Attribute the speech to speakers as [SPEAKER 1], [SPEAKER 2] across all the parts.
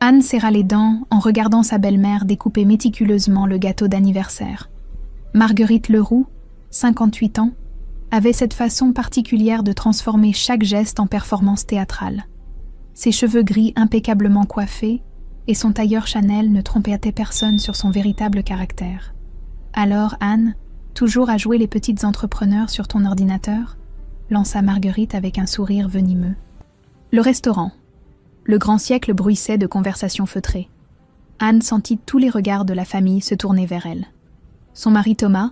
[SPEAKER 1] Anne serra les dents en regardant sa belle-mère découper méticuleusement le gâteau d'anniversaire. Marguerite Leroux, 58 ans, avait cette façon particulière de transformer chaque geste en performance théâtrale. Ses cheveux gris impeccablement coiffés et son tailleur Chanel ne trompaient personne sur son véritable caractère. Alors Anne, toujours à jouer les petites entrepreneurs sur ton ordinateur, lança Marguerite avec un sourire venimeux. Le restaurant. Le grand siècle bruissait de conversations feutrées. Anne sentit tous les regards de la famille se tourner vers elle. Son mari Thomas,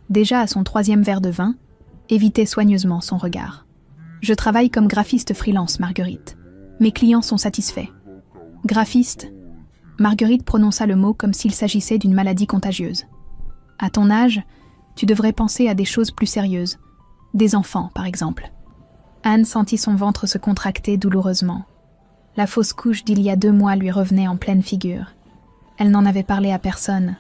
[SPEAKER 1] déjà à son 3e verre de vin, évitait soigneusement son regard. « Je travaille comme graphiste freelance, Marguerite. Mes clients sont satisfaits. » « Graphiste ?» Marguerite prononça le mot comme s'il s'agissait d'une maladie contagieuse. « À ton âge, tu devrais penser à des choses plus sérieuses. Des enfants, par exemple. » Anne sentit son ventre se contracter douloureusement. La fausse couche d'il y a 2 mois lui revenait en pleine figure. Elle n'en avait parlé à personne,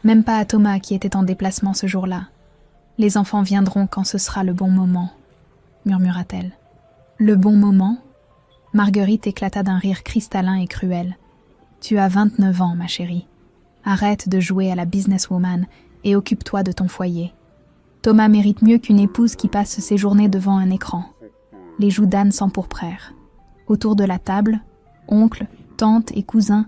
[SPEAKER 1] même pas à Thomas qui était en déplacement ce jour-là. « Les enfants viendront quand ce sera le bon moment, » murmura-t-elle. « Le bon moment ?» Marguerite éclata d'un rire cristallin et cruel. « Tu as 29 ans, ma chérie. Arrête de jouer à la businesswoman et occupe-toi de ton foyer. Thomas mérite mieux qu'une épouse qui passe ses journées devant un écran. » Les joues d'Anne s'empourprèrent. Autour de la table, oncles, tantes et cousins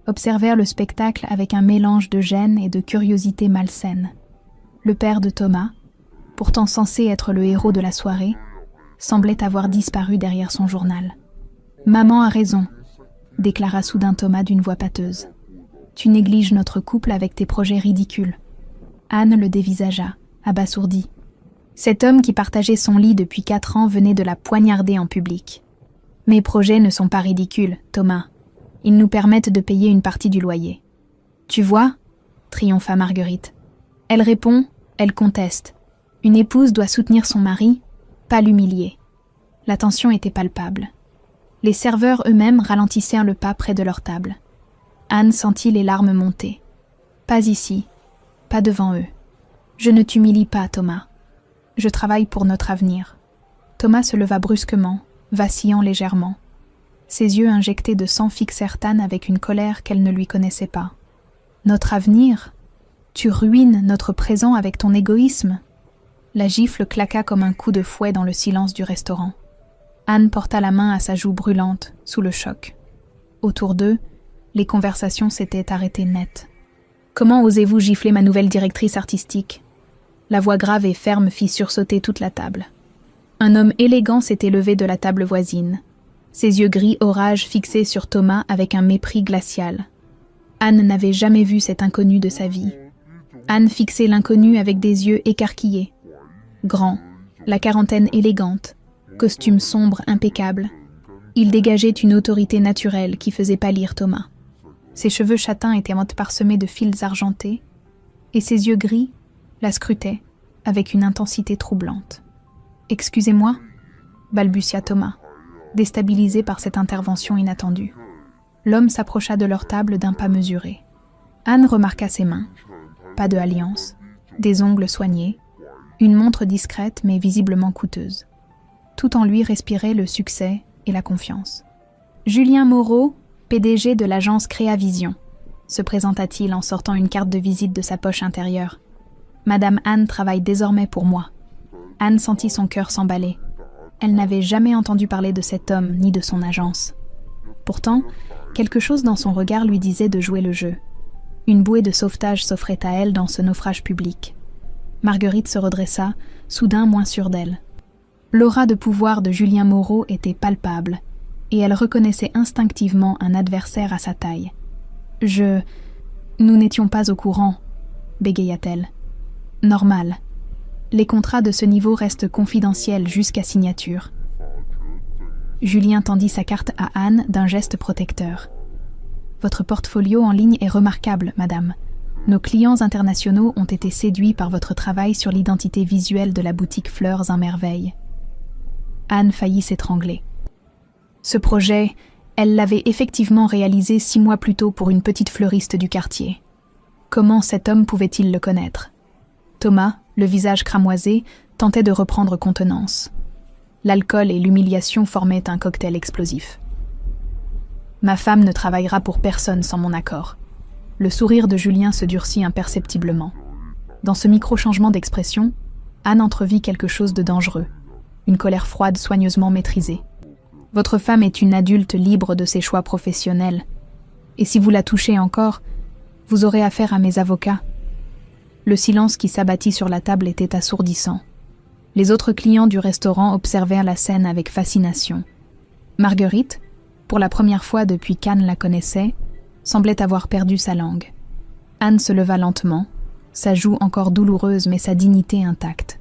[SPEAKER 1] observèrent le spectacle avec un mélange de gêne et de curiosité malsaine. Le père de Thomas, pourtant censé être le héros de la soirée, semblait avoir disparu derrière son journal. « Maman a raison », déclara soudain Thomas d'une voix pâteuse. « Tu négliges notre couple avec tes projets ridicules. » Anne le dévisagea, abasourdie. Cet homme qui partageait son lit depuis 4 ans venait de la poignarder en public. « Mes projets ne sont pas ridicules, Thomas. Ils nous permettent de payer une partie du loyer. »« Tu vois ?» triompha Marguerite. Elle répond, elle conteste. Une épouse doit soutenir son mari, pas l'humilier. La tension était palpable. Les serveurs eux-mêmes ralentissèrent le pas près de leur table. Anne sentit les larmes monter. « Pas ici, pas devant eux. Je ne t'humilie pas, Thomas. Je travaille pour notre avenir. » Thomas se leva brusquement, vacillant légèrement. Ses yeux injectés de sang fixèrent Anne avec une colère qu'elle ne lui connaissait pas. « Notre avenir ? Tu ruines notre présent avec ton égoïsme ?» La gifle claqua comme un coup de fouet dans le silence du restaurant. Anne porta la main à sa joue brûlante, sous le choc. Autour d'eux, les conversations s'étaient arrêtées net. « Comment osez-vous gifler ma nouvelle directrice artistique ?» La voix grave et ferme fit sursauter toute la table. Un homme élégant s'était levé de la table voisine, ses yeux gris orage fixés sur Thomas avec un mépris glacial. Anne n'avait jamais vu cet inconnu de sa vie. Anne fixait l'inconnu avec des yeux écarquillés. Grand, la quarantaine élégante, costume sombre impeccable. Il dégageait une autorité naturelle qui faisait pâlir Thomas. Ses cheveux châtains étaient parsemés de fils argentés, et ses yeux gris la scrutaient avec une intensité troublante. « Excusez-moi » balbutia Thomas, déstabilisé par cette intervention inattendue. L'homme s'approcha de leur table d'un pas mesuré. Anne remarqua ses mains. Pas de alliance, des ongles soignés, une montre discrète mais visiblement coûteuse. Tout en lui respirait le succès et la confiance. « Julien Moreau, PDG de l'agence Créavision », se présenta-t-il en sortant une carte de visite de sa poche intérieure. « Madame Anne travaille désormais pour moi. » Anne sentit son cœur s'emballer. Elle n'avait jamais entendu parler de cet homme ni de son agence. Pourtant, quelque chose dans son regard lui disait de jouer le jeu. Une bouée de sauvetage s'offrait à elle dans ce naufrage public. Marguerite se redressa, soudain moins sûre d'elle. L'aura de pouvoir de Julien Moreau était palpable, et elle reconnaissait instinctivement un adversaire à sa taille. « Nous n'étions pas au courant, » bégaya-t-elle. « Normal. Les contrats de ce niveau restent confidentiels jusqu'à signature. » Julien tendit sa carte à Anne d'un geste protecteur. « Votre portfolio en ligne est remarquable, madame. Nos clients internationaux ont été séduits par votre travail sur l'identité visuelle de la boutique Fleurs en Merveille. » Anne faillit s'étrangler. Ce projet, elle l'avait effectivement réalisé 6 mois plus tôt pour une petite fleuriste du quartier. Comment cet homme pouvait-il le connaître ? Thomas, le visage cramoisé, tentait de reprendre contenance. L'alcool et l'humiliation formaient un cocktail explosif. « Ma femme ne travaillera pour personne sans mon accord. Le sourire de Julien se durcit imperceptiblement. Dans ce micro-changement d'expression, Anne entrevit quelque chose de dangereux, une colère froide soigneusement maîtrisée. Votre femme est une adulte libre de ses choix professionnels, et si vous la touchez encore, vous aurez affaire à mes avocats. Le silence qui s'abattit sur la table était assourdissant. Les autres clients du restaurant observèrent la scène avec fascination. Marguerite, pour la première fois depuis qu'Anne la connaissait, semblait avoir perdu sa langue. Anne se leva lentement, sa joue encore douloureuse mais sa dignité intacte.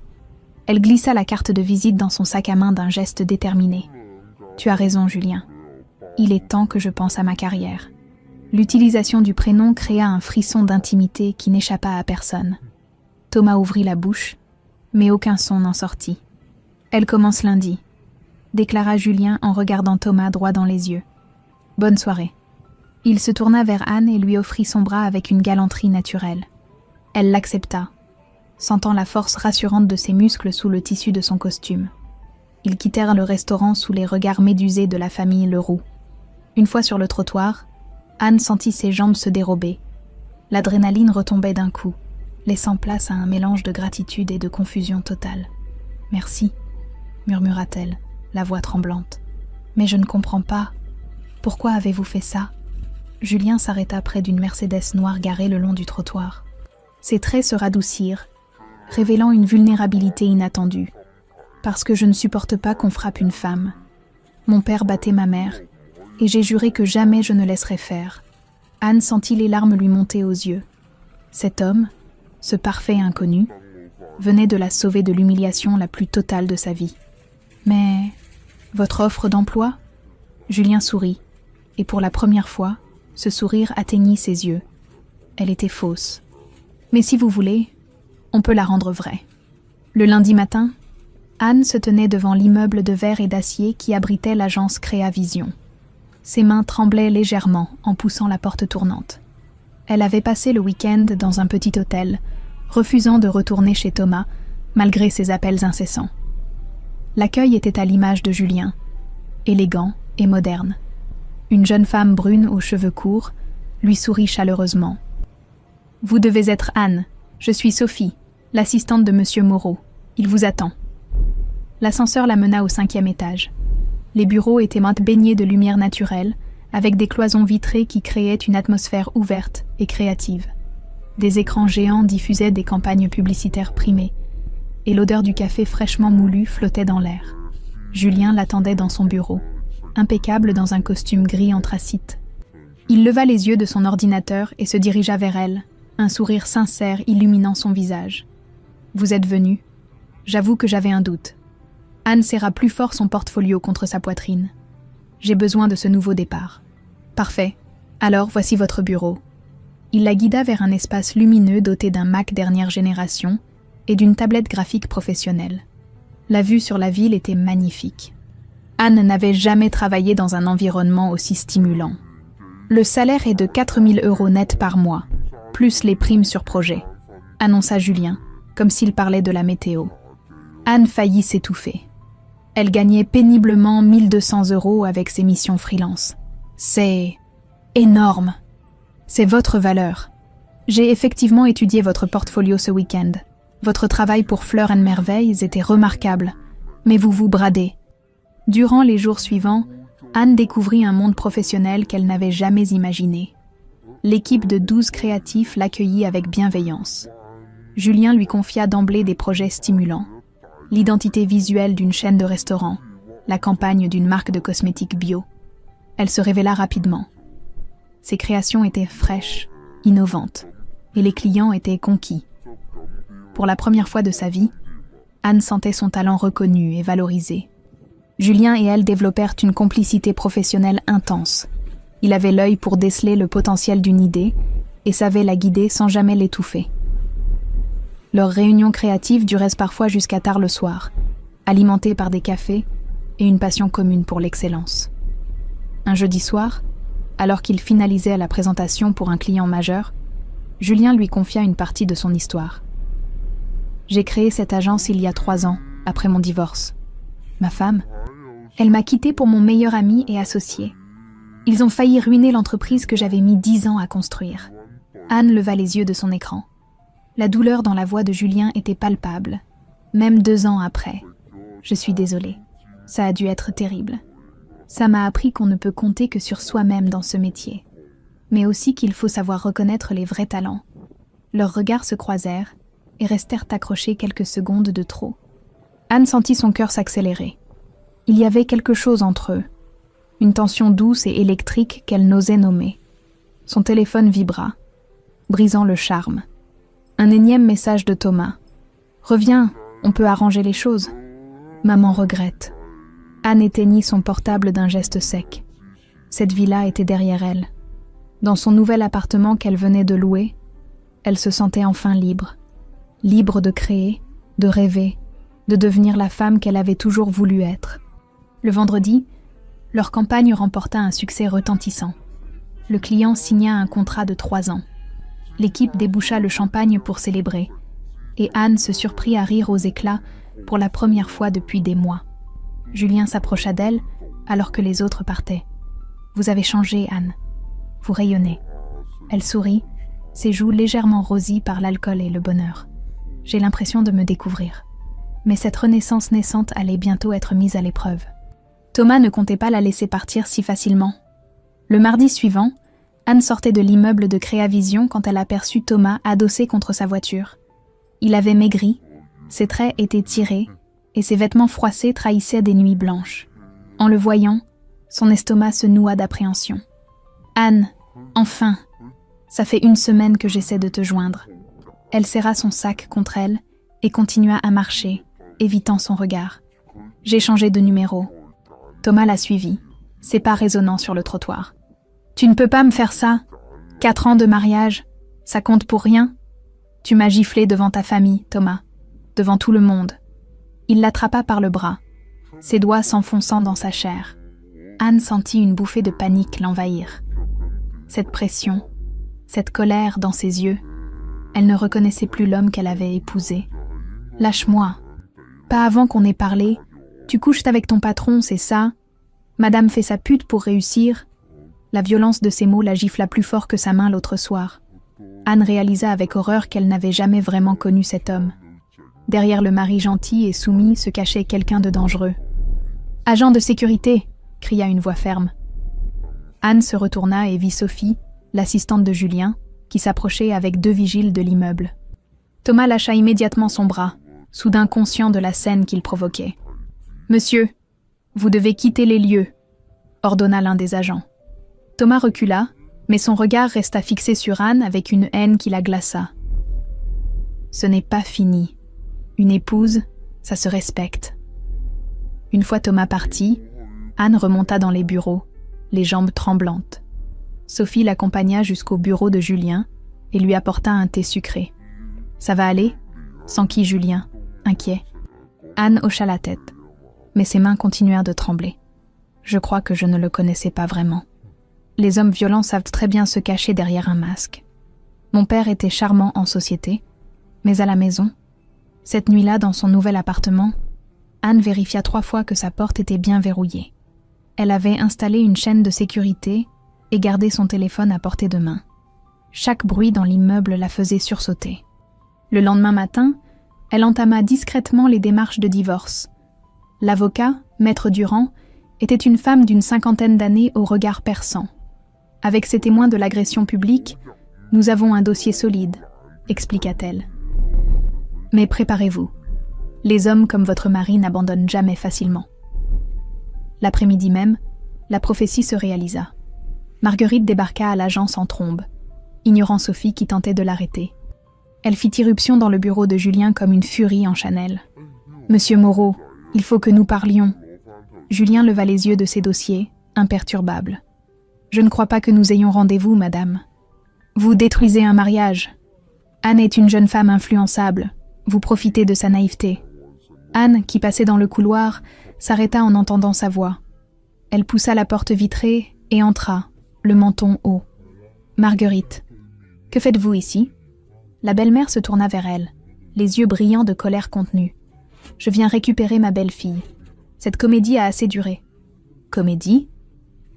[SPEAKER 1] Elle glissa la carte de visite dans son sac à main d'un geste déterminé. « Tu as raison, Julien. Il est temps que je pense à ma carrière. » L'utilisation du prénom créa un frisson d'intimité qui n'échappa à personne. Thomas ouvrit la bouche, mais aucun son n'en sortit. « Elle commence lundi », déclara Julien en regardant Thomas droit dans les yeux. « Bonne soirée. » Il se tourna vers Anne et lui offrit son bras avec une galanterie naturelle. Elle l'accepta, sentant la force rassurante de ses muscles sous le tissu de son costume. Ils quittèrent le restaurant sous les regards médusés de la famille Leroux. Une fois sur le trottoir, Anne sentit ses jambes se dérober. L'adrénaline retombait d'un coup, laissant place à un mélange de gratitude et de confusion totale. « Merci », murmura-t-elle, la voix tremblante. « Mais je ne comprends pas. Pourquoi avez-vous fait ça ?» Julien s'arrêta près d'une Mercedes noire garée le long du trottoir. Ses traits se radoucirent, révélant une vulnérabilité inattendue. « Parce que je ne supporte pas qu'on frappe une femme. Mon père battait ma mère, et j'ai juré que jamais je ne laisserais faire. » Anne sentit les larmes lui monter aux yeux. Cet homme, ce parfait inconnu, venait de la sauver de l'humiliation la plus totale de sa vie. « Mais votre offre d'emploi ?» Julien sourit, et pour la première fois, ce sourire atteignit ses yeux. Elle était fausse. « Mais si vous voulez, on peut la rendre vraie. » Le lundi matin, Anne se tenait devant l'immeuble de verre et d'acier qui abritait l'agence Créavision. Ses mains tremblaient légèrement en poussant la porte tournante. Elle avait passé le week-end dans un petit hôtel, refusant de retourner chez Thomas, malgré ses appels incessants. L'accueil était à l'image de Julien, élégant et moderne. Une jeune femme brune aux cheveux courts lui sourit chaleureusement. « Vous devez être Anne. Je suis Sophie, l'assistante de Monsieur Moreau. Il vous attend. » L'ascenseur la mena au 5e étage. Les bureaux étaient baignés de lumière naturelle, avec des cloisons vitrées qui créaient une atmosphère ouverte et créative. Des écrans géants diffusaient des campagnes publicitaires primées, et l'odeur du café fraîchement moulu flottait dans l'air. Julien l'attendait dans son bureau, impeccable dans un costume gris anthracite. Il leva les yeux de son ordinateur et se dirigea vers elle, un sourire sincère illuminant son visage. « Vous êtes venue. J'avoue que j'avais un doute. » Anne serra plus fort son portfolio contre sa poitrine. « J'ai besoin de ce nouveau départ. »« Parfait. Alors voici votre bureau. » Il la guida vers un espace lumineux doté d'un Mac dernière génération et d'une tablette graphique professionnelle. La vue sur la ville était magnifique. Anne n'avait jamais travaillé dans un environnement aussi stimulant. Le salaire est de 4 000 € net par mois, plus les primes sur projet, annonça Julien, comme s'il parlait de la météo. Anne faillit s'étouffer. Elle gagnait péniblement 1 200 € avec ses missions freelance. C'est énorme. C'est votre valeur. J'ai effectivement étudié votre portfolio ce week-end. Votre travail pour Fleurs & Merveilles était remarquable, mais vous vous bradez. Durant les jours suivants, Anne découvrit un monde professionnel qu'elle n'avait jamais imaginé. L'équipe de 12 créatifs l'accueillit avec bienveillance. Julien lui confia d'emblée des projets stimulants. L'identité visuelle d'une chaîne de restaurants, la campagne d'une marque de cosmétiques bio. Elle se révéla rapidement. Ses créations étaient fraîches, innovantes, et les clients étaient conquis. Pour la première fois de sa vie, Anne sentait son talent reconnu et valorisé. Julien et elle développèrent une complicité professionnelle intense. Il avait l'œil pour déceler le potentiel d'une idée et savait la guider sans jamais l'étouffer. Leurs réunions créatives duraient parfois jusqu'à tard le soir, alimentées par des cafés et une passion commune pour l'excellence. Un jeudi soir, alors qu'il finalisait la présentation pour un client majeur, Julien lui confia une partie de son histoire. « J'ai créé cette agence il y a 3 ans, après mon divorce. Ma femme, elle m'a quitté pour mon meilleur ami et associé. Ils ont failli ruiner l'entreprise que j'avais mis 10 ans à construire. Anne leva les yeux de son écran. La douleur dans la voix de Julien était palpable, même 2 ans après. Je suis désolée. Ça a dû être terrible. Ça m'a appris qu'on ne peut compter que sur soi-même dans ce métier, mais aussi qu'il faut savoir reconnaître les vrais talents. Leurs regards se croisèrent et restèrent accrochés quelques secondes de trop. Anne sentit son cœur s'accélérer. Il y avait quelque chose entre eux, une tension douce et électrique qu'elle n'osait nommer. Son téléphone vibra, brisant le charme. Un énième message de Thomas. « Reviens, on peut arranger les choses. » Maman regrette. Anne éteignit son portable d'un geste sec. Cette villa était derrière elle. Dans son nouvel appartement qu'elle venait de louer, elle se sentait enfin libre. Libre de créer, de rêver, de devenir la femme qu'elle avait toujours voulu être. Le vendredi, leur campagne remporta un succès retentissant. Le client signa un contrat de 3 ans. L'équipe déboucha le champagne pour célébrer, et Anne se surprit à rire aux éclats pour la première fois depuis des mois. Julien s'approcha d'elle alors que les autres partaient. « Vous avez changé, Anne. Vous rayonnez. » Elle sourit, ses joues légèrement rosies par l'alcool et le bonheur. « J'ai l'impression de me découvrir. » Mais cette renaissance naissante allait bientôt être mise à l'épreuve. Thomas ne comptait pas la laisser partir si facilement. Le mardi suivant, Anne sortait de l'immeuble de Créavision quand elle aperçut Thomas adossé contre sa voiture. Il avait maigri, ses traits étaient tirés et ses vêtements froissés trahissaient des nuits blanches. En le voyant, son estomac se noua d'appréhension. « Anne, enfin, ça fait 1 semaine que j'essaie de te joindre. » Elle serra son sac contre elle et continua à marcher, évitant son regard. « J'ai changé de numéro. » Thomas la suivit, ses pas résonnant sur le trottoir. « Tu ne peux pas me faire ça. 4 ans de mariage, ça compte pour rien. Tu m'as giflé devant ta famille, Thomas, devant tout le monde. » Il l'attrapa par le bras, ses doigts s'enfonçant dans sa chair. Anne sentit une bouffée de panique l'envahir. Cette pression, cette colère dans ses yeux, elle ne reconnaissait plus l'homme qu'elle avait épousé. « Lâche-moi. Pas avant qu'on ait parlé. Tu couches avec ton patron, c'est ça? Madame fait sa pute pour réussir. » La violence de ses mots la gifla plus fort que sa main l'autre soir. Anne réalisa avec horreur qu'elle n'avait jamais vraiment connu cet homme. Derrière le mari gentil et soumis se cachait quelqu'un de dangereux. « Agent de sécurité !» cria une voix ferme. Anne se retourna et vit Sophie, l'assistante de Julien, qui s'approchait avec 2 vigiles de l'immeuble. Thomas lâcha immédiatement son bras, soudain conscient de la scène qu'il provoquait. « Monsieur, vous devez quitter les lieux !» ordonna l'un des agents. Thomas recula, mais son regard resta fixé sur Anne avec une haine qui la glaça. Ce n'est pas fini. Une épouse, ça se respecte. Une fois Thomas parti, Anne remonta dans les bureaux, les jambes tremblantes. Sophie l'accompagna jusqu'au bureau de Julien et lui apporta un thé sucré. « Ça va aller ?» s'enquit Julien, inquiet. Anne hocha la tête, mais ses mains continuèrent de trembler. Je crois que je ne le connaissais pas vraiment. Les hommes violents savent très bien se cacher derrière un masque. Mon père était charmant en société, mais à la maison, cette nuit-là dans son nouvel appartement, Anne vérifia 3 fois que sa porte était bien verrouillée. Elle avait installé une chaîne de sécurité et gardé son téléphone à portée de main. Chaque bruit dans l'immeuble la faisait sursauter. Le lendemain matin, elle entama discrètement les démarches de divorce. L'avocat, Maître Durand, était une femme d'une 50aine d'années au regard perçant. Avec ces témoins de l'agression publique, nous avons un dossier solide, expliqua-t-elle. Mais préparez-vous. Les hommes comme votre mari n'abandonnent jamais facilement. L'après-midi même, la prophétie se réalisa. Marguerite débarqua à l'agence en trombe, ignorant Sophie qui tentait de l'arrêter. Elle fit irruption dans le bureau de Julien comme une furie en Chanel. « Monsieur Moreau, il faut que nous parlions. » Julien leva les yeux de ses dossiers, imperturbable. « Je ne crois pas que nous ayons rendez-vous, madame. Vous détruisez un mariage. Anne est une jeune femme influençable. Vous profitez de sa naïveté. » Anne, qui passait dans le couloir, s'arrêta en entendant sa voix. Elle poussa la porte vitrée et entra, le menton haut. « Marguerite, que faites-vous ici ?» La belle-mère se tourna vers elle, les yeux brillants de colère contenue. « Je viens récupérer ma belle-fille. Cette comédie a assez duré. » « Comédie ?»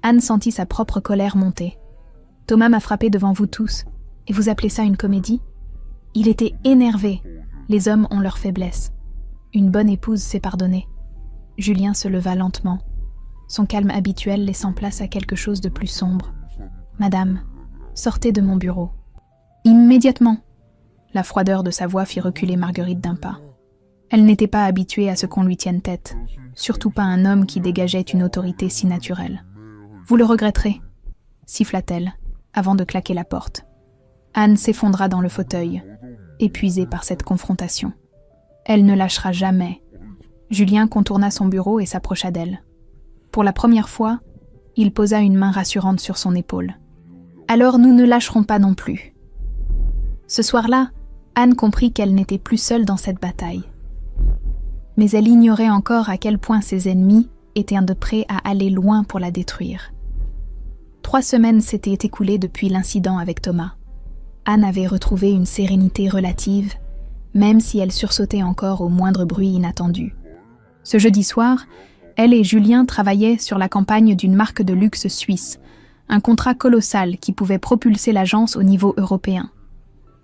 [SPEAKER 1] Anne sentit sa propre colère monter. « Thomas m'a frappé devant vous tous, et vous appelez ça une comédie ?» Il était énervé. Les hommes ont leur faiblesse. Une bonne épouse s'est pardonnée. Julien se leva lentement, son calme habituel laissant place à quelque chose de plus sombre. « Madame, sortez de mon bureau. » Immédiatement. La froideur de sa voix fit reculer Marguerite d'un pas. Elle n'était pas habituée à ce qu'on lui tienne tête, surtout pas un homme qui dégageait une autorité si naturelle. « Vous le regretterez, » siffla-t-elle, avant de claquer la porte. Anne s'effondra dans le fauteuil, épuisée par cette confrontation. Elle ne lâchera jamais. Julien contourna son bureau et s'approcha d'elle. Pour la première fois, il posa une main rassurante sur son épaule. « Alors nous ne lâcherons pas non plus. » Ce soir-là, Anne comprit qu'elle n'était plus seule dans cette bataille. Mais elle ignorait encore à quel point ses ennemis étaient de près à aller loin pour la détruire. 3 semaines s'étaient écoulées depuis l'incident avec Thomas. Anne avait retrouvé une sérénité relative, même si elle sursautait encore au moindre bruit inattendu. Ce jeudi soir, elle et Julien travaillaient sur la campagne d'une marque de luxe suisse, un contrat colossal qui pouvait propulser l'agence au niveau européen.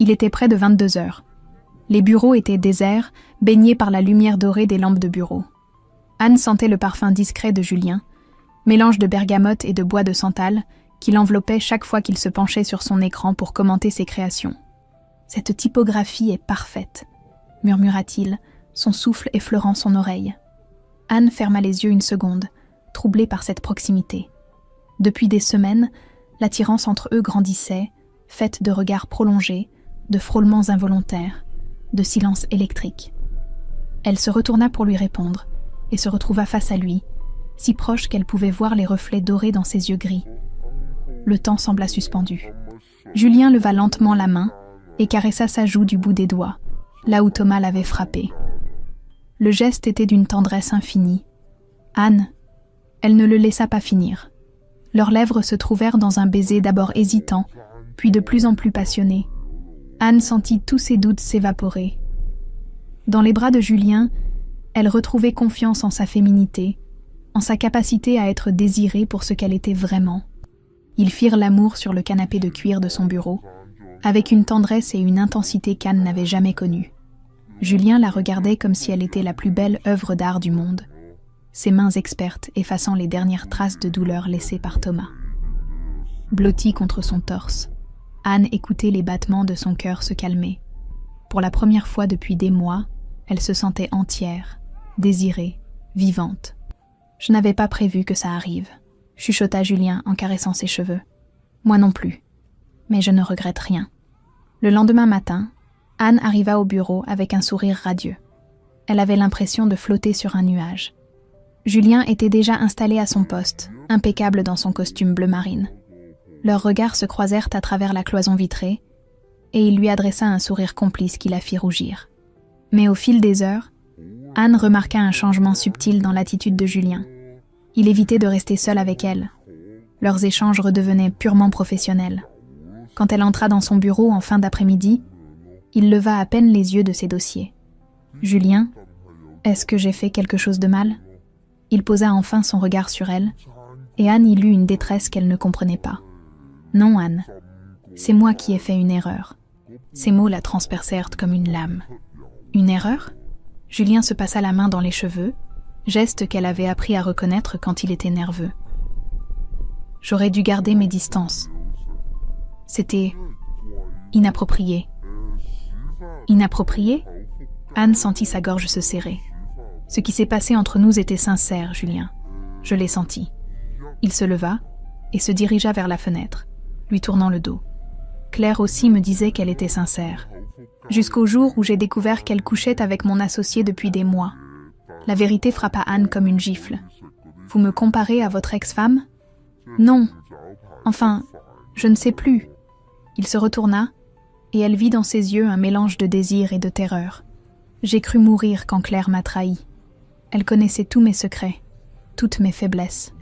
[SPEAKER 1] Il était près de 22 heures. Les bureaux étaient déserts, baignés par la lumière dorée des lampes de bureau. Anne sentait le parfum discret de Julien, mélange de bergamote et de bois de santal, qui l'enveloppait chaque fois qu'il se penchait sur son écran pour commenter ses créations. « Cette typographie est parfaite », murmura-t-il, son souffle effleurant son oreille. Anne ferma les yeux une seconde, troublée par cette proximité. Depuis des semaines, l'attirance entre eux grandissait, faite de regards prolongés, de frôlements involontaires, de silences électriques. Elle se retourna pour lui répondre et se retrouva face à lui, si proche qu'elle pouvait voir les reflets dorés dans ses yeux gris. Le temps sembla suspendu. Julien leva lentement la main et caressa sa joue du bout des doigts, là où Thomas l'avait frappé. Le geste était d'une tendresse infinie. Anne, elle ne le laissa pas finir. Leurs lèvres se trouvèrent dans un baiser d'abord hésitant, puis de plus en plus passionné. Anne sentit tous ses doutes s'évaporer. Dans les bras de Julien, elle retrouvait confiance en sa féminité, en sa capacité à être désirée pour ce qu'elle était vraiment. Ils firent l'amour sur le canapé de cuir de son bureau, avec une tendresse et une intensité qu'Anne n'avait jamais connues. Julien la regardait comme si elle était la plus belle œuvre d'art du monde, ses mains expertes effaçant les dernières traces de douleur laissées par Thomas. Blottie contre son torse, Anne écoutait les battements de son cœur se calmer. Pour la première fois depuis des mois, elle se sentait entière, désirée, vivante. « Je n'avais pas prévu que ça arrive », chuchota Julien en caressant ses cheveux. « Moi non plus. Mais je ne regrette rien. » Le lendemain matin, Anne arriva au bureau avec un sourire radieux. Elle avait l'impression de flotter sur un nuage. Julien était déjà installé à son poste, impeccable dans son costume bleu marine. Leurs regards se croisèrent à travers la cloison vitrée, et il lui adressa un sourire complice qui la fit rougir. Mais au fil des heures, Anne remarqua un changement subtil dans l'attitude de Julien. Il évitait de rester seul avec elle. Leurs échanges redevenaient purement professionnels. Quand elle entra dans son bureau en fin d'après-midi, il leva à peine les yeux de ses dossiers. « Julien, est-ce que j'ai fait quelque chose de mal ?» Il posa enfin son regard sur elle, et Anne y lut une détresse qu'elle ne comprenait pas. « Non, Anne, c'est moi qui ai fait une erreur. » Ces mots la transpercèrent comme une lame. « Une erreur ?» Julien se passa la main dans les cheveux, geste qu'elle avait appris à reconnaître quand il était nerveux. « J'aurais dû garder mes distances. C'était inapproprié. » Inapproprié ? Anne sentit sa gorge se serrer. Ce qui s'est passé entre nous était sincère, Julien. Je l'ai senti. Il se leva et se dirigea vers la fenêtre, lui tournant le dos. Claire aussi me disait qu'elle était sincère. Jusqu'au jour où j'ai découvert qu'elle couchait avec mon associé depuis des mois. La vérité frappa Anne comme une gifle. Vous me comparez à votre ex-femme ? Non. Enfin, je ne sais plus. Il se retourna, et elle vit dans ses yeux un mélange de désir et de terreur. J'ai cru mourir quand Claire m'a trahi. Elle connaissait tous mes secrets, toutes mes faiblesses.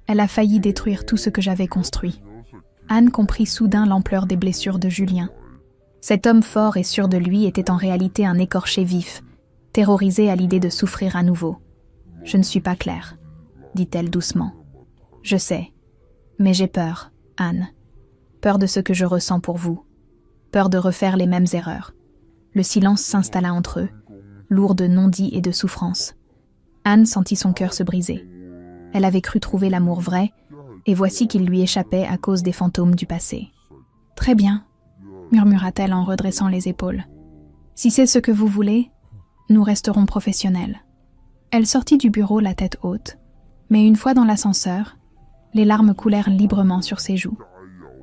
[SPEAKER 1] Elle a failli détruire tout ce que j'avais construit. Anne comprit soudain l'ampleur des blessures de Julien. Cet homme fort et sûr de lui était en réalité un écorché vif, terrorisé à l'idée de souffrir à nouveau. « Je ne suis pas Claire », dit-elle doucement. « Je sais, Mais j'ai peur, Anne. Peur de ce que je ressens pour vous. Peur de refaire les mêmes erreurs. Le silence s'installa entre eux, lourd de non-dits et de souffrance. Anne sentit son cœur se briser. Elle avait cru trouver l'amour vrai, et voici qu'il lui échappait à cause des fantômes du passé. « Très bien, » murmura-t-elle en redressant les épaules. « Si c'est ce que vous voulez, nous resterons professionnels. » Elle sortit du bureau la tête haute, mais une fois dans l'ascenseur, les larmes coulèrent librement sur ses joues.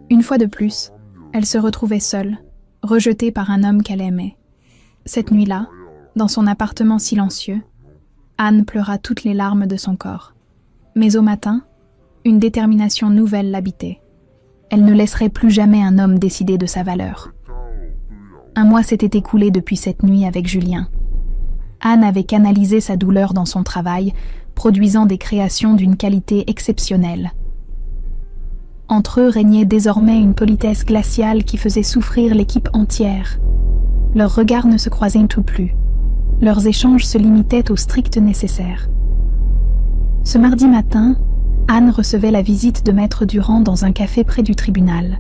[SPEAKER 1] Une fois de plus, elle se retrouvait seule, rejetée par un homme qu'elle aimait. Cette nuit-là, dans son appartement silencieux, Anne pleura toutes les larmes de son corps. Mais au matin, une détermination nouvelle l'habitait. Elle ne laisserait plus jamais un homme décider de sa valeur. Un mois s'était écoulé depuis cette nuit avec Julien. Anne avait canalisé sa douleur dans son travail, produisant des créations d'une qualité exceptionnelle. Entre eux régnait désormais une politesse glaciale qui faisait souffrir l'équipe entière. Leurs regards ne se croisaient tout plus. Leurs échanges se limitaient au strict nécessaire. Ce mardi matin, Anne recevait la visite de Maître Durand dans un café près du tribunal.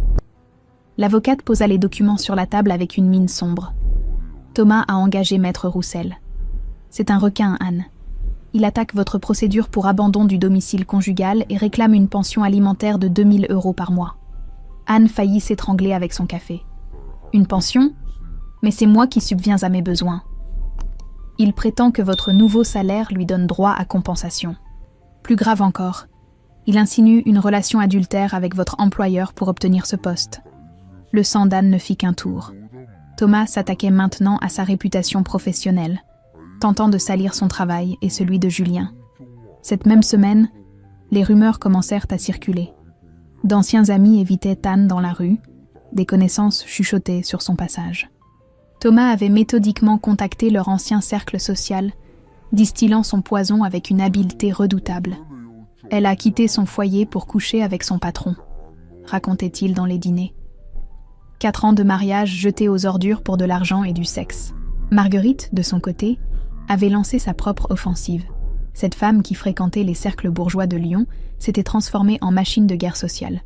[SPEAKER 1] L'avocate posa les documents sur la table avec une mine sombre. Thomas a engagé Maître Roussel. C'est un requin, Anne. Il attaque votre procédure pour abandon du domicile conjugal et réclame une pension alimentaire de 2 000 € par mois. Anne faillit s'étrangler avec son café. Une pension ? Mais c'est moi qui subviens à mes besoins. Il prétend que votre nouveau salaire lui donne droit à compensation. Plus grave encore, il insinue une relation adultère avec votre employeur pour obtenir ce poste. Le sang d'Anne ne fit qu'un tour. Thomas s'attaquait maintenant à sa réputation professionnelle, tentant de salir son travail et celui de Julien. Cette même semaine, les rumeurs commencèrent à circuler. D'anciens amis évitaient Anne dans la rue, des connaissances chuchotaient sur son passage. Thomas avait méthodiquement contacté leur ancien cercle social, distillant son poison avec une habileté redoutable. Elle a quitté son foyer pour coucher avec son patron, racontait-il dans les dîners. 4 ans de mariage jetés aux ordures pour de l'argent et du sexe. Marguerite, de son côté, avait lancé sa propre offensive. Cette femme qui fréquentait les cercles bourgeois de Lyon s'était transformée en machine de guerre sociale.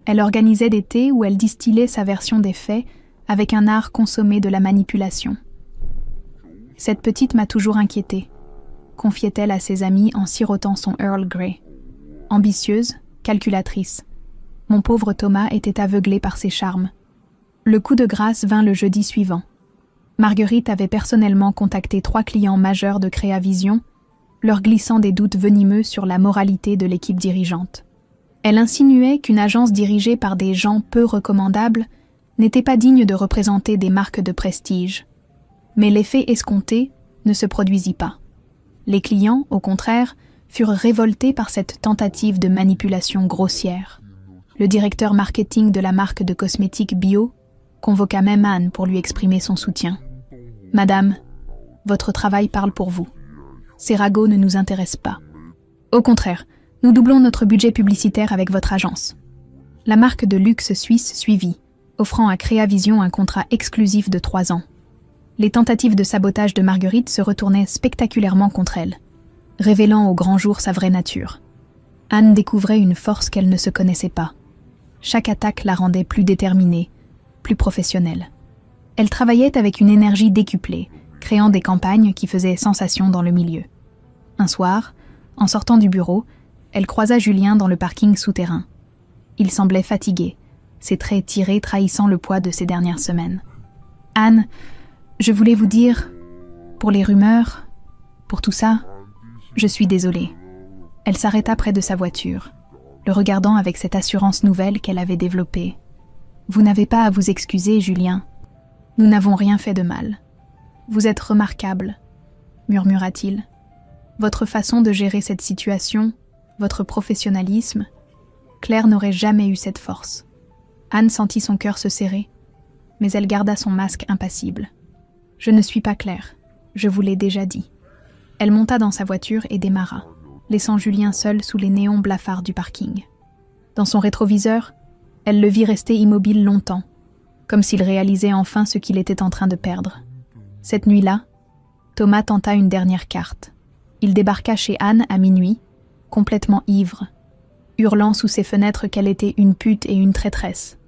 [SPEAKER 1] Elle organisait des thés où elle distillait sa version des faits avec un art consommé de la manipulation. « Cette petite m'a toujours inquiétée », confiait-elle à ses amis en sirotant son Earl Grey. Ambitieuse, calculatrice. Mon pauvre Thomas était aveuglé par ses charmes. Le coup de grâce vint le jeudi suivant. Marguerite avait personnellement contacté 3 clients majeurs de Créavision, leur glissant des doutes venimeux sur la moralité de l'équipe dirigeante. Elle insinuait qu'une agence dirigée par des gens peu recommandables n'était pas digne de représenter des marques de prestige. Mais l'effet escompté ne se produisit pas. Les clients, au contraire, furent révoltés par cette tentative de manipulation grossière. Le directeur marketing de la marque de cosmétiques bio convoqua même Anne pour lui exprimer son soutien. « Madame, votre travail parle pour vous. Ces ragots ne nous intéressent pas. Au contraire, nous doublons notre budget publicitaire avec votre agence. » La marque de luxe suisse suivit, offrant à Créavision un contrat exclusif de 3 ans. Les tentatives de sabotage de Marguerite se retournaient spectaculairement contre elle, révélant au grand jour sa vraie nature. Anne découvrait une force qu'elle ne se connaissait pas. Chaque attaque la rendait plus déterminée, plus professionnelle. Elle travaillait avec une énergie décuplée, créant des campagnes qui faisaient sensation dans le milieu. Un soir, en sortant du bureau, elle croisa Julien dans le parking souterrain. Il semblait fatigué, ses traits tirés trahissant le poids de ces dernières semaines. « Anne, je voulais vous dire, pour les rumeurs, pour tout ça, je suis désolée. » Elle s'arrêta près de sa voiture, le regardant avec cette assurance nouvelle qu'elle avait développée. « Vous n'avez pas à vous excuser, Julien. Nous n'avons rien fait de mal. Vous êtes remarquable, » murmura-t-il. « Votre façon de gérer cette situation, votre professionnalisme, Claire n'aurait jamais eu cette force. » Anne sentit son cœur se serrer, mais elle garda son masque impassible. « Je ne suis pas Claire, je vous l'ai déjà dit. » Elle monta dans sa voiture et démarra, laissant Julien seul sous les néons blafards du parking. Dans son rétroviseur, elle le vit rester immobile longtemps, comme s'il réalisait enfin ce qu'il était en train de perdre. Cette nuit-là, Thomas tenta une dernière carte. Il débarqua chez Anne à minuit, complètement ivre. hurlant sous ses fenêtres qu'elle était une pute et une traîtresse.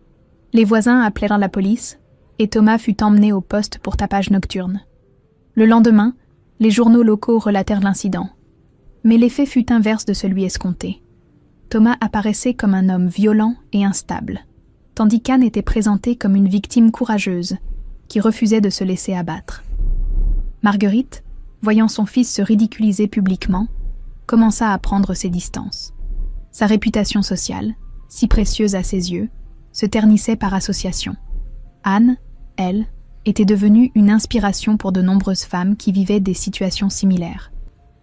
[SPEAKER 1] Les voisins appelèrent la police, et Thomas fut emmené au poste pour tapage nocturne. Le lendemain, les journaux locaux relatèrent l'incident. Mais l'effet fut inverse de celui escompté. Thomas apparaissait comme un homme violent et instable, tandis qu'Anne était présentée comme une victime courageuse, qui refusait de se laisser abattre. Marguerite, voyant son fils se ridiculiser publiquement, commença à prendre ses distances. Sa réputation sociale, si précieuse à ses yeux, se ternissait par association. Anne, elle, était devenue une inspiration pour de nombreuses femmes qui vivaient des situations similaires.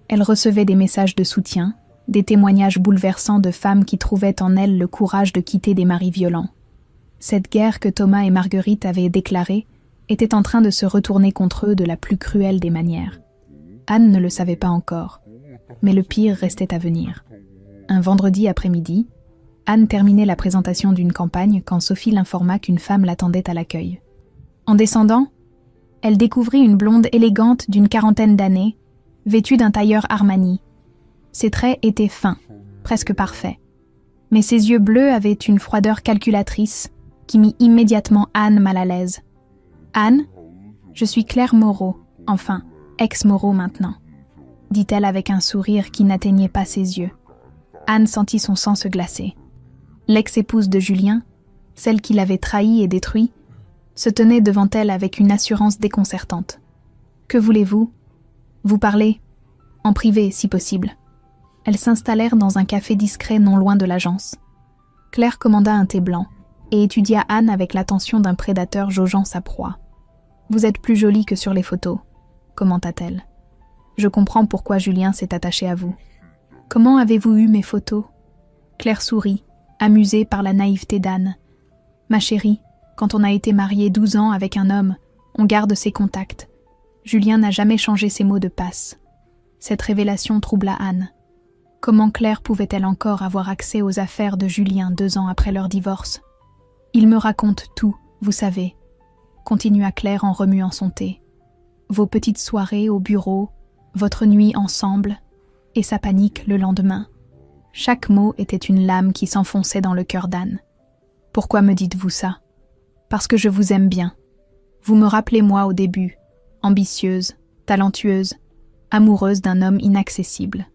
[SPEAKER 1] Elle recevait des messages de soutien, des témoignages bouleversants de femmes qui trouvaient en elle le courage de quitter des maris violents. Cette guerre que Thomas et Marguerite avaient déclarée était en train de se retourner contre eux de la plus cruelle des manières. Anne ne le savait pas encore, mais le pire restait à venir. Un vendredi après-midi, Anne terminait la présentation d'une campagne quand Sophie l'informa qu'une femme l'attendait à l'accueil. En descendant, elle découvrit une blonde élégante d'une 40aine d'années, vêtue d'un tailleur Armani. Ses traits étaient fins, presque parfaits. Mais ses yeux bleus avaient une froideur calculatrice qui mit immédiatement Anne mal à l'aise. « Anne, je suis Claire Moreau, enfin, ex-Moreau maintenant, » dit-elle avec un sourire qui n'atteignait pas ses yeux. Anne sentit son sang se glacer. L'ex-épouse de Julien, celle qui l'avait trahi et détruit, se tenait devant elle avec une assurance déconcertante. « Que voulez-vous ? Vous parlez ? En privé, si possible. » Elles s'installèrent dans un café discret non loin de l'agence. Claire commanda un thé blanc et étudia Anne avec l'attention d'un prédateur jaugeant sa proie. « Vous êtes plus jolie que sur les photos, » commenta-t-elle. « Je comprends pourquoi Julien s'est attaché à vous. » « Comment avez-vous eu mes photos ?» Claire sourit, amusée par la naïveté d'Anne. « Ma chérie, quand on a été marié 12 ans avec un homme, on garde ses contacts. Julien n'a jamais changé ses mots de passe. » Cette révélation troubla Anne. Comment Claire pouvait-elle encore avoir accès aux affaires de Julien 2 ans après leur divorce ? « Il me raconte tout, vous savez, » continua Claire en remuant son thé. « Vos petites soirées au bureau, votre nuit ensemble, et sa panique le lendemain. » Chaque mot était une lame qui s'enfonçait dans le cœur d'Anne. « Pourquoi me dites-vous ça ? Parce que je vous aime bien. Vous me rappelez moi au début, ambitieuse, talentueuse, amoureuse d'un homme inaccessible. »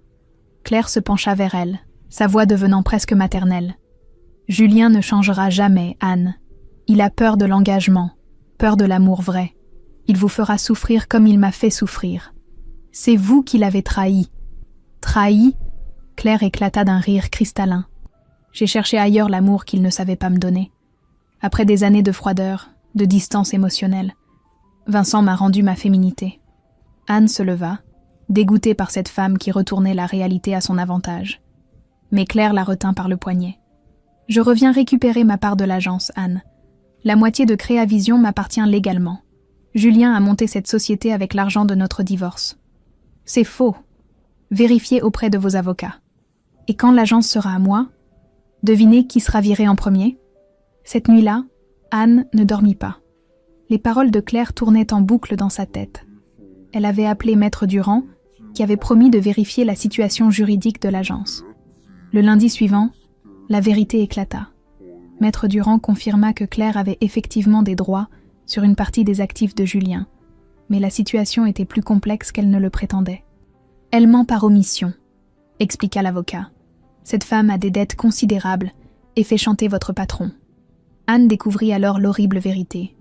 [SPEAKER 1] Claire se pencha vers elle, sa voix devenant presque maternelle. « Julien ne changera jamais, Anne. Il a peur de l'engagement, peur de l'amour vrai. Il vous fera souffrir comme il m'a fait souffrir. C'est vous qui l'avez trahi. » « Trahi ?» Claire éclata d'un rire cristallin. « J'ai cherché ailleurs l'amour qu'il ne savait pas me donner. Après des années de froideur, de distance émotionnelle, Vincent m'a rendu ma féminité. » Anne se leva, dégoûtée par cette femme qui retournait la réalité à son avantage. Mais Claire la retint par le poignet. « Je reviens récupérer ma part de l'agence, Anne. La moitié de Créavision m'appartient légalement. Julien a monté cette société avec l'argent de notre divorce. » « C'est faux. Vérifiez auprès de vos avocats. Et quand l'agence sera à moi, devinez qui sera viré en premier ? » Cette nuit-là, Anne ne dormit pas. Les paroles de Claire tournaient en boucle dans sa tête. Elle avait appelé Maître Durand, qui avait promis de vérifier la situation juridique de l'agence. Le lundi suivant, la vérité éclata. Maître Durand confirma que Claire avait effectivement des droits sur une partie des actifs de Julien, mais la situation était plus complexe qu'elle ne le prétendait. « Elle ment par omission », expliqua l'avocat. « Cette femme a des dettes considérables et fait chanter votre patron. » Anne découvrit alors l'horrible vérité.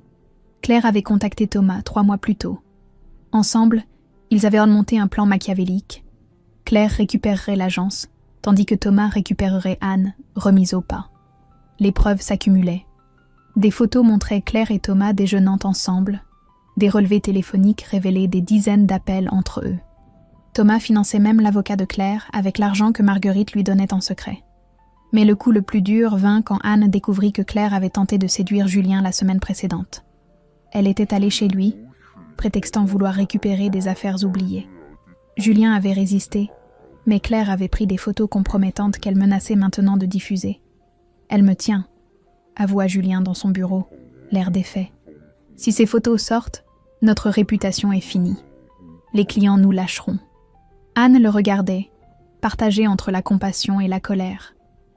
[SPEAKER 1] Claire avait contacté Thomas 3 mois plus tôt. Ensemble, ils avaient monté un plan machiavélique. Claire récupérerait l'agence, tandis que Thomas récupérerait Anne, remise au pas. Les preuves s'accumulaient. Des photos montraient Claire et Thomas déjeunant ensemble. Des relevés téléphoniques révélaient des dizaines d'appels entre eux. Thomas finançait même l'avocat de Claire avec l'argent que Marguerite lui donnait en secret. Mais le coup le plus dur vint quand Anne découvrit que Claire avait tenté de séduire Julien la semaine précédente. Elle était allée chez lui, prétextant vouloir récupérer des affaires oubliées. Julien avait résisté, mais Claire avait pris des photos compromettantes qu'elle menaçait maintenant de diffuser. « Elle me tient », avoua Julien dans son bureau, l'air défait. « Si ces photos sortent, notre réputation est finie. Les clients nous lâcheront. » Anne le regardait, partagée entre la compassion et la colère.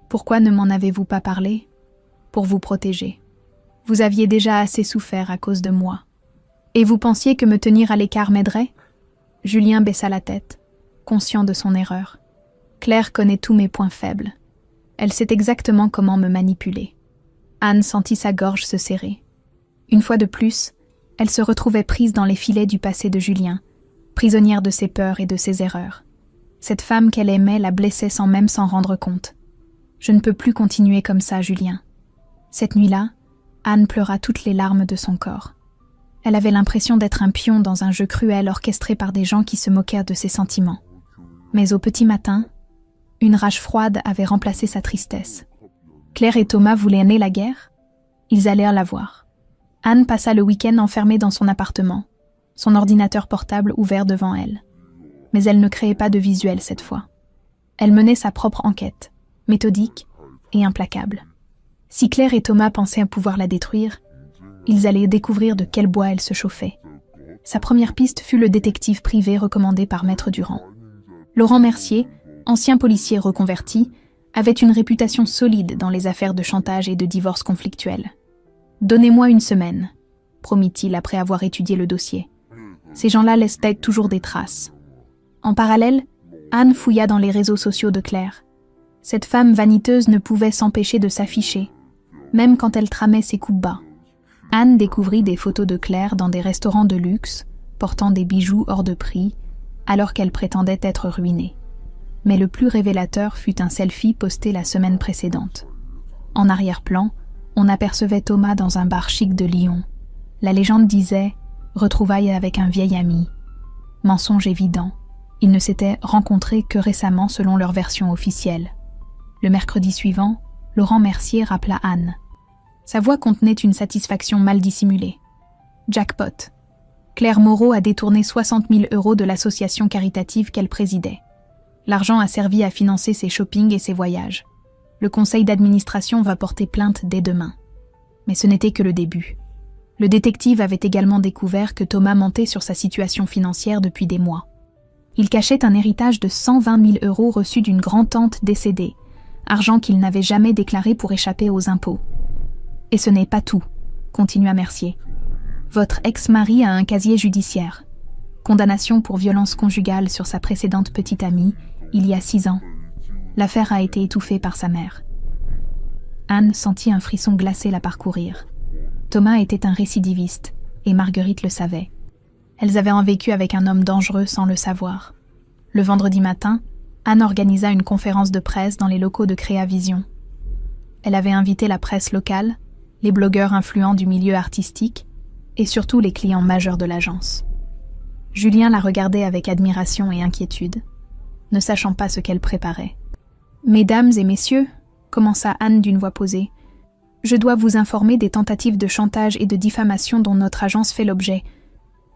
[SPEAKER 1] Pourquoi ne m'en avez-vous pas parlé? Pour vous protéger. Vous aviez déjà assez souffert à cause de moi. Et vous pensiez que me tenir à l'écart m'aiderait? Julien baissa la tête, conscient de son erreur. Claire connaît tous mes points faibles. Elle sait exactement comment me manipuler. Anne sentit sa gorge se serrer. Une fois de plus, elle se retrouvait prise dans les filets du passé de Julien, prisonnière de ses peurs et de ses erreurs. Cette femme qu'elle aimait la blessait sans même s'en rendre compte. Je ne peux plus continuer comme ça, Julien. Cette nuit-là, Anne pleura toutes les larmes de son corps. Elle avait l'impression d'être un pion dans un jeu cruel orchestré par des gens qui se moquèrent de ses sentiments. Mais au petit matin, une rage froide avait remplacé sa tristesse. Claire et Thomas voulaient mener la guerre? Ils allèrent la voir. Anne passa le week-end enfermée dans son appartement, son ordinateur portable ouvert devant elle. Mais elle ne créait pas de visuel cette fois. Elle menait sa propre enquête, méthodique et implacable. Si Claire et Thomas pensaient pouvoir la détruire, ils allaient découvrir de quel bois elle se chauffait. Sa première piste fut le détective privé recommandé par Maître Durand. Laurent Mercier, ancien policier reconverti, avait une réputation solide dans les affaires de chantage et de divorce conflictuels. « Donnez-moi une semaine », promit-il après avoir étudié le dossier. Ces gens-là laissent toujours des traces. En parallèle, Anne fouilla dans les réseaux sociaux de Claire. Cette femme vaniteuse ne pouvait s'empêcher de s'afficher, même quand elle tramait ses coups bas. Anne découvrit des photos de Claire dans des restaurants de luxe, portant des bijoux hors de prix, alors qu'elle prétendait être ruinée. Mais le plus révélateur fut un selfie posté la semaine précédente. En arrière-plan, on apercevait Thomas dans un bar chic de Lyon. La légende disait « retrouvailles avec un vieil ami ». Mensonge évident, ils ne s'étaient rencontrés que récemment selon leur version officielle. Le mercredi suivant, Laurent Mercier rappela Anne. Sa voix contenait une satisfaction mal dissimulée. Jackpot. Claire Moreau a détourné 60 000 € de l'association caritative qu'elle présidait. L'argent a servi à financer ses shoppings et ses voyages. Le conseil d'administration va porter plainte dès demain. Mais ce n'était que le début. Le détective avait également découvert que Thomas mentait sur sa situation financière depuis des mois. Il cachait un héritage de 120 000 € reçu d'une grand-tante décédée, argent qu'il n'avait jamais déclaré pour échapper aux impôts. Et ce n'est pas tout, continua Mercier. Votre ex-mari a un casier judiciaire. Condamnation pour violence conjugale sur sa précédente petite amie, il y a 6 ans. L'affaire a été étouffée par sa mère. Anne sentit un frisson glacé la parcourir. Thomas était un récidiviste, et Marguerite le savait. Elles avaient en vécu avec un homme dangereux sans le savoir. Le vendredi matin, Anne organisa une conférence de presse dans les locaux de Créavision. Elle avait invité la presse locale, les blogueurs influents du milieu artistique, et surtout les clients majeurs de l'agence. Julien la regardait avec admiration et inquiétude, ne sachant pas ce qu'elle préparait. « Mesdames et messieurs, » commença Anne d'une voix posée, « je dois vous informer des tentatives de chantage et de diffamation dont notre agence fait l'objet. »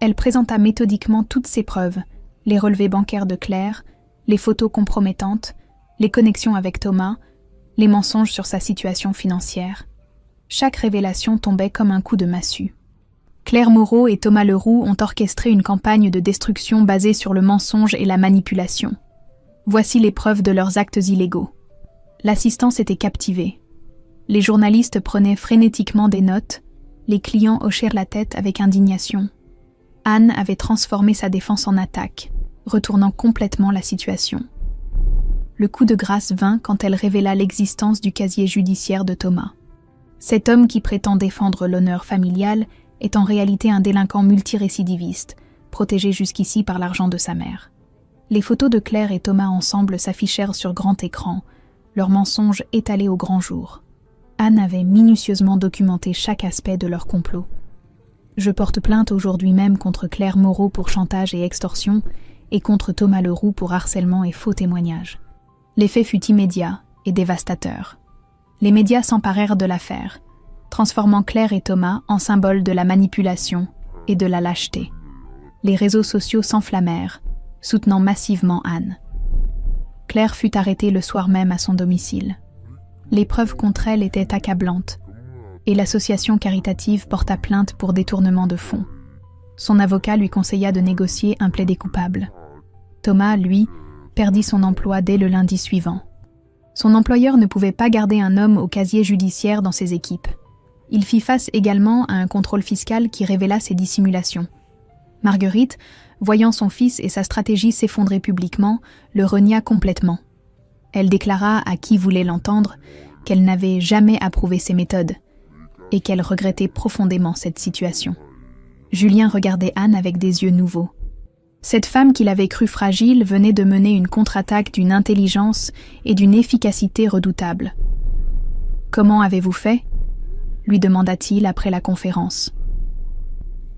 [SPEAKER 1] Elle présenta méthodiquement toutes ses preuves, les relevés bancaires de Claire, les photos compromettantes, les connexions avec Thomas, les mensonges sur sa situation financière. Chaque révélation tombait comme un coup de massue. Claire Moreau et Thomas Leroux ont orchestré une campagne de destruction basée sur le mensonge et la manipulation. Voici les preuves de leurs actes illégaux. L'assistance était captivée. Les journalistes prenaient frénétiquement des notes, les clients hochèrent la tête avec indignation. Anne avait transformé sa défense en attaque, retournant complètement la situation. Le coup de grâce vint quand elle révéla l'existence du casier judiciaire de Thomas. Cet homme qui prétend défendre l'honneur familial est en réalité un délinquant multirécidiviste, protégé jusqu'ici par l'argent de sa mère. Les photos de Claire et Thomas ensemble s'affichèrent sur grand écran, leurs mensonges étalés au grand jour. Anne avait minutieusement documenté chaque aspect de leur complot. « Je porte plainte aujourd'hui même contre Claire Moreau pour chantage et extorsion et contre Thomas Leroux pour harcèlement et faux témoignages. » L'effet fut immédiat et dévastateur. Les médias s'emparèrent de l'affaire, transformant Claire et Thomas en symboles de la manipulation et de la lâcheté. Les réseaux sociaux s'enflammèrent, soutenant massivement Anne. Claire fut arrêtée le soir même à son domicile. Les preuves contre elle étaient accablantes, et l'association caritative porta plainte pour détournement de fonds. Son avocat lui conseilla de négocier un plaidé coupable. Thomas, lui, perdit son emploi dès le lundi suivant. Son employeur ne pouvait pas garder un homme au casier judiciaire dans ses équipes. Il fit face également à un contrôle fiscal qui révéla ses dissimulations. Marguerite, voyant son fils et sa stratégie s'effondrer publiquement, le renia complètement. Elle déclara à qui voulait l'entendre qu'elle n'avait jamais approuvé ses méthodes et qu'elle regrettait profondément cette situation. Julien regardait Anne avec des yeux nouveaux. Cette femme qu'il avait crue fragile venait de mener une contre-attaque d'une intelligence et d'une efficacité redoutables. « Comment avez-vous fait ?» lui demanda-t-il après la conférence.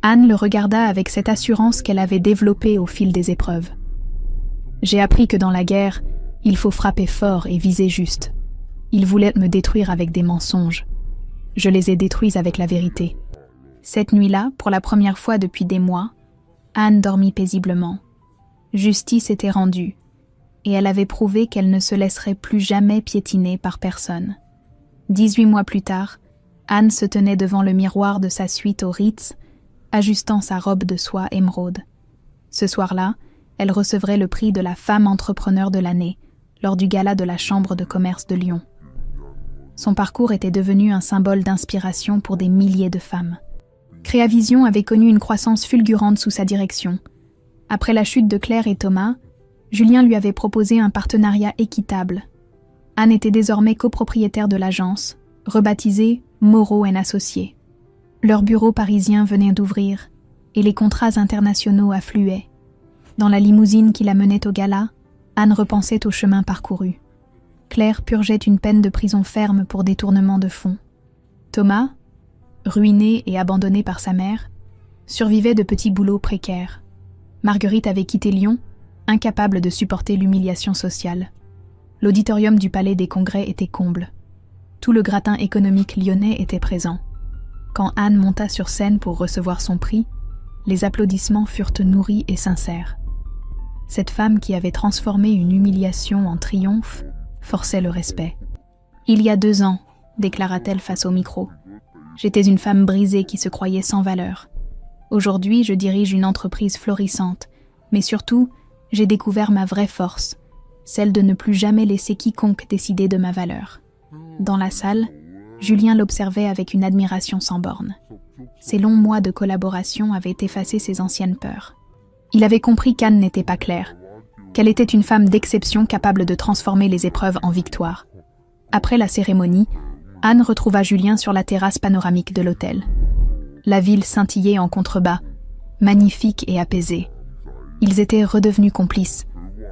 [SPEAKER 1] Anne le regarda avec cette assurance qu'elle avait développée au fil des épreuves. « J'ai appris que dans la guerre, il faut frapper fort et viser juste. Ils voulaient me détruire avec des mensonges. Je les ai détruits avec la vérité. » Cette nuit-là, pour la première fois depuis des mois, Anne dormit paisiblement. Justice était rendue, et elle avait prouvé qu'elle ne se laisserait plus jamais piétiner par personne. 18 mois plus tard, Anne se tenait devant le miroir de sa suite au Ritz, ajustant sa robe de soie émeraude. Ce soir-là, elle recevrait le prix de la femme entrepreneur de l'année, lors du gala de la Chambre de commerce de Lyon. Son parcours était devenu un symbole d'inspiration pour des milliers de femmes. Créavision avait connu une croissance fulgurante sous sa direction. Après la chute de Claire et Thomas, Julien lui avait proposé un partenariat équitable. Anne était désormais copropriétaire de l'agence, rebaptisée Moreau & Associés. Leur bureau parisien venait d'ouvrir et les contrats internationaux affluaient. Dans la limousine qui la menait au gala, Anne repensait au chemin parcouru. Claire purgeait une peine de prison ferme pour détournement de fonds. Thomas, ruiné et abandonné par sa mère, survivait de petits boulots précaires. Marguerite avait quitté Lyon, incapable de supporter l'humiliation sociale. L'auditorium du Palais des Congrès était comble. Tout le gratin économique lyonnais était présent. Quand Anne monta sur scène pour recevoir son prix, les applaudissements furent nourris et sincères. Cette femme qui avait transformé une humiliation en triomphe forçait le respect. « Il y a 2 ans, déclara-t-elle face au micro, j'étais une femme brisée qui se croyait sans valeur. Aujourd'hui, je dirige une entreprise florissante, mais surtout, j'ai découvert ma vraie force, celle de ne plus jamais laisser quiconque décider de ma valeur. » Dans la salle, Julien l'observait avec une admiration sans borne. Ces longs mois de collaboration avaient effacé ses anciennes peurs. Il avait compris qu'Anne n'était pas claire, qu'elle était une femme d'exception capable de transformer les épreuves en victoire. Après la cérémonie, Anne retrouva Julien sur la terrasse panoramique de l'hôtel. La ville scintillait en contrebas, magnifique et apaisée. Ils étaient redevenus complices,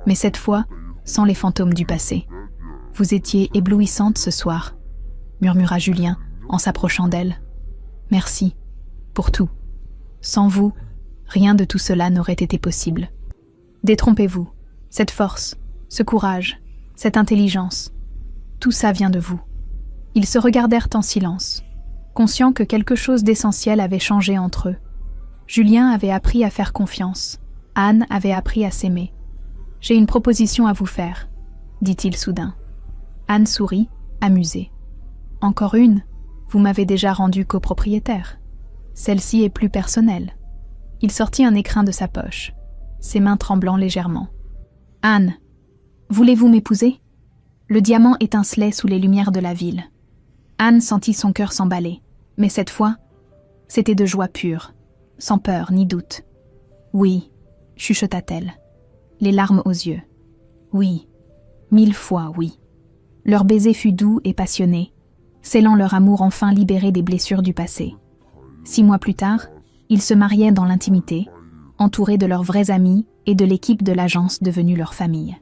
[SPEAKER 1] mais cette fois, sans les fantômes du passé. « Vous étiez éblouissante ce soir », murmura Julien en s'approchant d'elle. « Merci, pour tout. Sans vous, rien de tout cela n'aurait été possible. Détrompez-vous, cette force, ce courage, cette intelligence, tout ça vient de vous. » Ils se regardèrent en silence, conscients que quelque chose d'essentiel avait changé entre eux. Julien avait appris à faire confiance. Anne avait appris à s'aimer. « J'ai une proposition à vous faire, » dit-il soudain. Anne sourit, amusée. « Encore une ? Vous m'avez déjà rendu copropriétaire. Celle-ci est plus personnelle. » Il sortit un écrin de sa poche, ses mains tremblant légèrement. « Anne, voulez-vous m'épouser ?» Le diamant étincelait sous les lumières de la ville. Anne sentit son cœur s'emballer, mais cette fois, c'était de joie pure, sans peur ni doute. « Oui », chuchota-t-elle, les larmes aux yeux. « Oui, 1000 fois oui. » Leur baiser fut doux et passionné, scellant leur amour enfin libéré des blessures du passé. 6 mois plus tard, ils se mariaient dans l'intimité, entourés de leurs vrais amis et de l'équipe de l'agence devenue leur famille.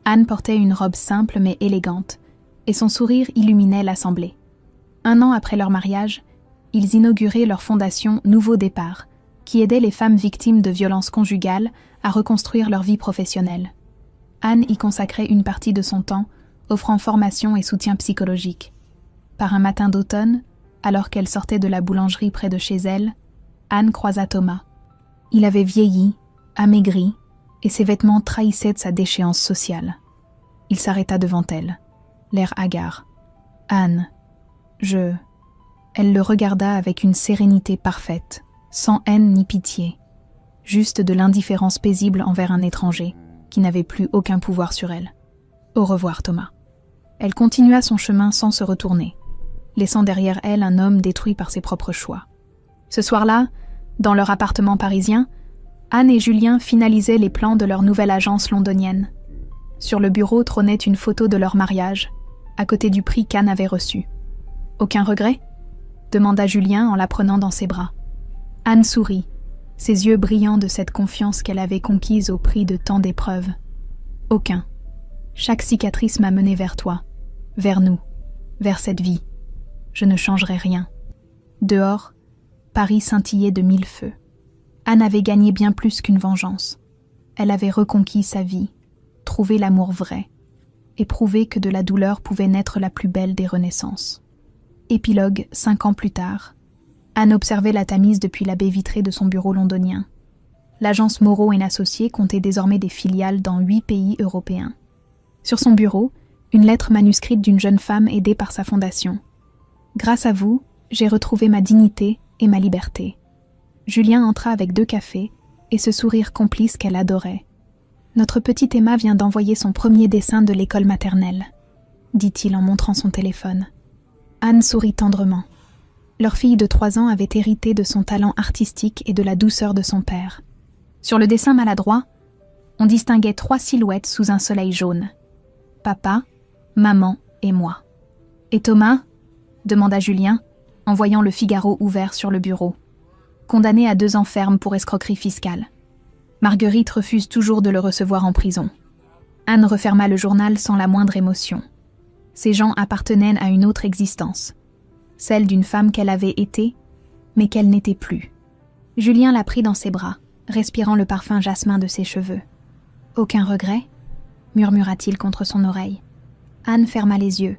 [SPEAKER 1] Anne portait une robe simple mais élégante, et son sourire illuminait l'assemblée. 1 an après leur mariage, ils inauguraient leur fondation Nouveau Départ, qui aidait les femmes victimes de violences conjugales à reconstruire leur vie professionnelle. Anne y consacrait une partie de son temps, offrant formation et soutien psychologique. Par un matin d'automne, alors qu'elle sortait de la boulangerie près de chez elle, Anne croisa Thomas. Il avait vieilli, amaigri, et ses vêtements trahissaient de sa déchéance sociale. Il s'arrêta devant elle, l'air hagard. « Anne, je... » Elle le regarda avec une sérénité parfaite, sans haine ni pitié, juste de l'indifférence paisible envers un étranger qui n'avait plus aucun pouvoir sur elle. « Au revoir, Thomas. » Elle continua son chemin sans se retourner, laissant derrière elle un homme détruit par ses propres choix. Ce soir-là, dans leur appartement parisien, Anne et Julien finalisaient les plans de leur nouvelle agence londonienne. Sur le bureau trônait une photo de leur mariage, à côté du prix qu'Anne avait reçu. « Aucun regret ?» demanda Julien en la prenant dans ses bras. Anne sourit, ses yeux brillants de cette confiance qu'elle avait conquise au prix de tant d'épreuves. « Aucun. Chaque cicatrice m'a mené vers toi, vers nous, vers cette vie. Je ne changerai rien. » Dehors, Paris scintillait de mille feux. Anne avait gagné bien plus qu'une vengeance. Elle avait reconquis sa vie, trouvé l'amour vrai, et prouvé que de la douleur pouvait naître la plus belle des renaissances. Épilogue 5 ans plus tard. Anne observait la Tamise depuis la baie vitrée de son bureau londonien. L'agence Moreau & Associés comptait désormais des filiales dans 8 pays européens. Sur son bureau, une lettre manuscrite d'une jeune femme aidée par sa fondation. « Grâce à vous, j'ai retrouvé ma dignité et ma liberté. » Julien entra avec 2 cafés et ce sourire complice qu'elle adorait. « Notre petite Emma vient d'envoyer son premier dessin de l'école maternelle, » dit-il en montrant son téléphone. Anne sourit tendrement. Leur fille de 3 ans avait hérité de son talent artistique et de la douceur de son père. Sur le dessin maladroit, on distinguait 3 silhouettes sous un soleil jaune. Papa, maman et moi. « Et Thomas ?» demanda Julien, en voyant le Figaro ouvert sur le bureau. Condamné à 2 ans ferme pour escroquerie fiscale. Marguerite refuse toujours de le recevoir en prison. Anne referma le journal sans la moindre émotion. Ces gens appartenaient à une autre existence, celle d'une femme qu'elle avait été, mais qu'elle n'était plus. Julien la prit dans ses bras, respirant le parfum jasmin de ses cheveux. « Aucun regret ?» murmura-t-il contre son oreille. Anne ferma les yeux,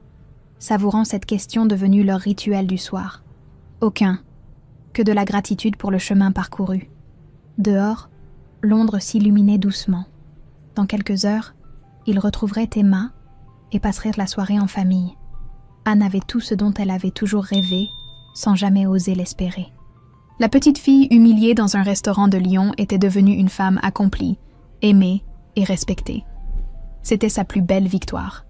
[SPEAKER 1] savourant cette question devenue leur rituel du soir. « Aucun. Que de la gratitude pour le chemin parcouru. » Dehors, Londres s'illuminait doucement. Dans quelques heures, ils retrouveraient Emma et passeraient la soirée en famille. Anne avait tout ce dont elle avait toujours rêvé, sans jamais oser l'espérer. La petite fille humiliée dans un restaurant de Lyon était devenue une femme accomplie, aimée et respectée. C'était sa plus belle victoire.